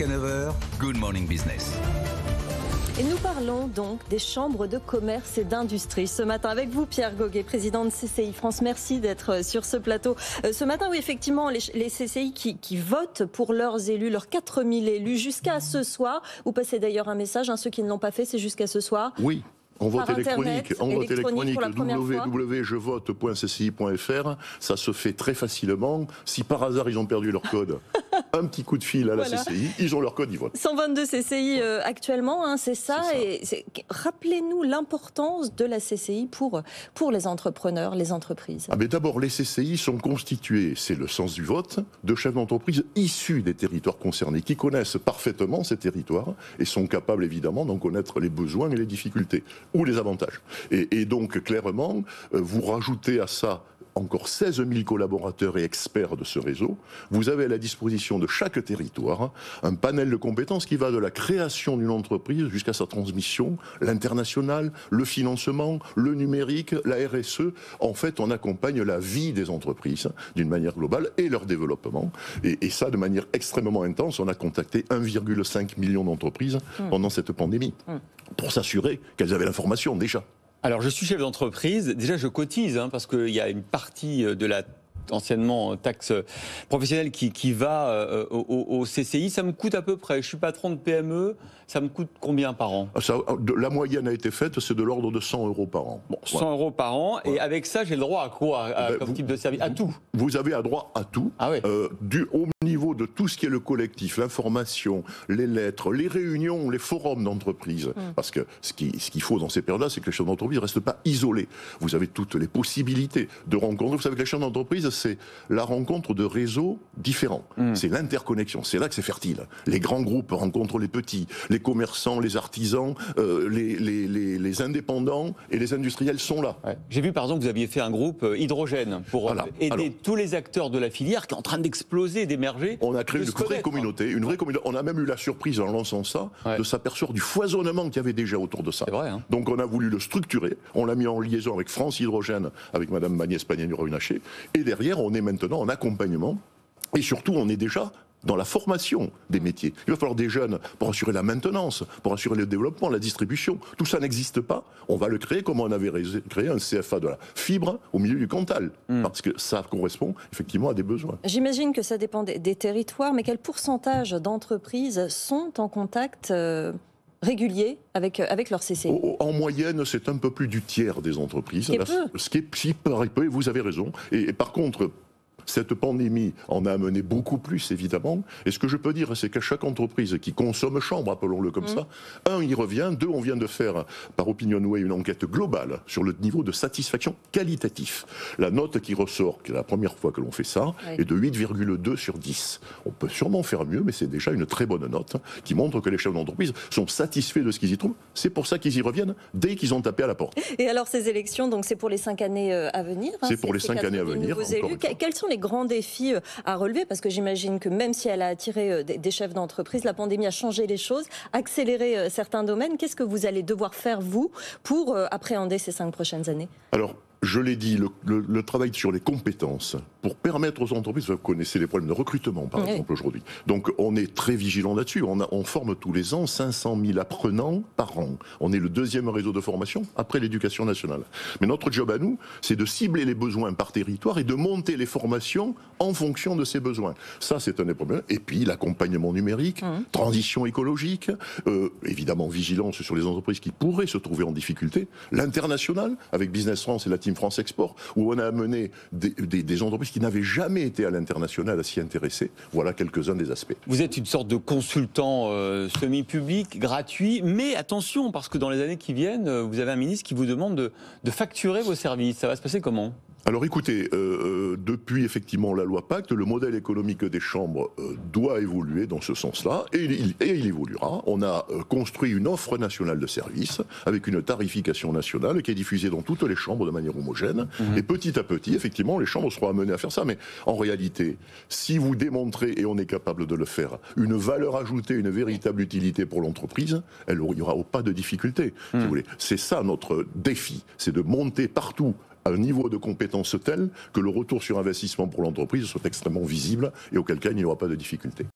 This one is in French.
Jusqu'à 9h, Good Morning Business. Et nous parlons donc des chambres de commerce et d'industrie ce matin avec vous, Pierre Goguet, président de CCI France. Merci d'être sur ce plateau. Ce matin, oui, effectivement, les CCI qui votent pour leurs élus, leurs 4000 élus jusqu'à ce soir. Vous passez d'ailleurs un message, ceux qui ne l'ont pas fait, c'est jusqu'à ce soir. Oui. En vote électronique, www.jevote.cci.fr, ça se fait très facilement. Si par hasard ils ont perdu leur code, un petit coup de fil à la CCI, ils ont leur code, ils votent. 122 CCI actuellement, c'est ça. Rappelez-nous l'importance de la CCI pour les entrepreneurs, les entreprises. Mais d'abord, les CCI sont constitués, c'est le sens du vote, de chefs d'entreprise issus des territoires concernés, qui connaissent parfaitement ces territoires et sont capables évidemment d'en connaître les besoins et les difficultés. Ou les avantages. Et donc, clairement, vous rajoutez à ça encore 16 000 collaborateurs et experts de ce réseau. Vous avez à la disposition de chaque territoire un panel de compétences qui va de la création d'une entreprise jusqu'à sa transmission, l'international, le financement, le numérique, la RSE. En fait, on accompagne la vie des entreprises d'une manière globale et leur développement. Et ça, de manière extrêmement intense, on a contacté 1,5 million d'entreprises pendant cette pandémie pour s'assurer qu'elles avaient l'information déjà. Alors, je suis chef d'entreprise. Déjà, je cotise, parce qu'il y a une partie de la anciennement taxe professionnelle qui va au CCI. Ça me coûte à peu près, je suis patron de PME, ça me coûte combien par an ? La moyenne a été faite, c'est de l'ordre de 100 € par an. Bon, 100 € par an, et avec ça, j'ai le droit à quoi comme type de service ? À tout ? Vous avez droit à tout, au niveau de tout ce qui est le collectif, l'information, les lettres, les réunions, les forums d'entreprise. Parce que ce qu'il faut dans ces périodes-là, c'est que les chefs d'entreprise ne restent pas isolés. Vous avez toutes les possibilités de rencontrer. Vous savez que les chefs d'entreprise, c'est la rencontre de réseaux différents. C'est l'interconnexion. C'est là que c'est fertile. Les grands groupes rencontrent les petits, les commerçants, les artisans, les indépendants et les industriels sont là. Ouais. J'ai vu par exemple que vous aviez fait un groupe hydrogène pour aider tous les acteurs de la filière qui est en train d'exploser, d'émerger. On a créé une vraie communauté, On a même eu la surprise en lançant ça de s'apercevoir du foisonnement qu'il y avait déjà autour de ça. C'est vrai, Donc on a voulu le structurer. On l'a mis en liaison avec France Hydrogène, avec Madame Magnès Pannier-Runacher. Et derrière, on est maintenant en accompagnement. Et surtout, on est déjà dans la formation des métiers. Il va falloir des jeunes pour assurer la maintenance, pour assurer le développement, la distribution. Tout ça n'existe pas. On va le créer comme on avait créé un CFA de la fibre au milieu du Cantal. Parce que ça correspond effectivement à des besoins. J'imagine que ça dépend des territoires, mais quel pourcentage d'entreprises sont en contact régulier avec leur CCI? En moyenne, c'est un peu plus du tiers des entreprises. Ce qui est peu, vous avez raison. Et par contre, cette pandémie en a amené beaucoup plus, évidemment. Et ce que je peux dire, c'est qu'à chaque entreprise qui consomme chambre, appelons-le comme ça, il revient. Deux, on vient de faire, par OpinionWay, une enquête globale sur le niveau de satisfaction qualitatif. La note qui ressort, qui est la première fois que l'on fait ça, est de 8,2 sur 10. On peut sûrement faire mieux, mais c'est déjà une très bonne note qui montre que les chefs d'entreprise sont satisfaits de ce qu'ils y trouvent. C'est pour ça qu'ils y reviennent dès qu'ils ont tapé à la porte. Et alors, ces élections, donc c'est pour les 5 années à venir. C'est pour les 5 années à venir. Quels sont les grands défis à relever? Parce que j'imagine que même si elle a attiré des chefs d'entreprise, la pandémie a changé les choses, accéléré certains domaines. Qu'est-ce que vous allez devoir faire, vous, pour appréhender ces 5 prochaines années? Alors, je l'ai dit, le travail sur les compétences pour permettre aux entreprises, vous connaissez les problèmes de recrutement par exemple aujourd'hui, donc on est très vigilant là-dessus, on forme tous les ans 500 000 apprenants par an, on est le 2e réseau de formation après l'éducation nationale. Mais notre job à nous, c'est de cibler les besoins par territoire et de monter les formations en fonction de ces besoins. Ça c'est un des problèmes. Et puis l'accompagnement numérique, transition écologique, évidemment vigilance sur les entreprises qui pourraient se trouver en difficulté, l'international avec Business France et la Team France Export, où on a amené des entreprises qui n'avaient jamais été à l'international à s'y intéresser. Voilà quelques-uns des aspects. Vous êtes une sorte de consultant semi-public, gratuit, mais attention, parce que dans les années qui viennent, vous avez un ministre qui vous demande de facturer vos services. Ça va se passer comment ? Alors écoutez, depuis effectivement la loi Pacte, le modèle économique des chambres doit évoluer dans ce sens-là, et il évoluera. On a construit une offre nationale de services avec une tarification nationale qui est diffusée dans toutes les chambres de manière homogène, et petit à petit, effectivement, les chambres seront amenées à faire ça. Mais en réalité, si vous démontrez, et on est capable de le faire, une valeur ajoutée, une véritable utilité pour l'entreprise, il n'y aura pas de difficulté, si vous voulez. C'est ça notre défi, c'est de monter partout à un niveau de compétence tel que le retour sur investissement pour l'entreprise soit extrêmement visible et auquel cas il n'y aura pas de difficulté.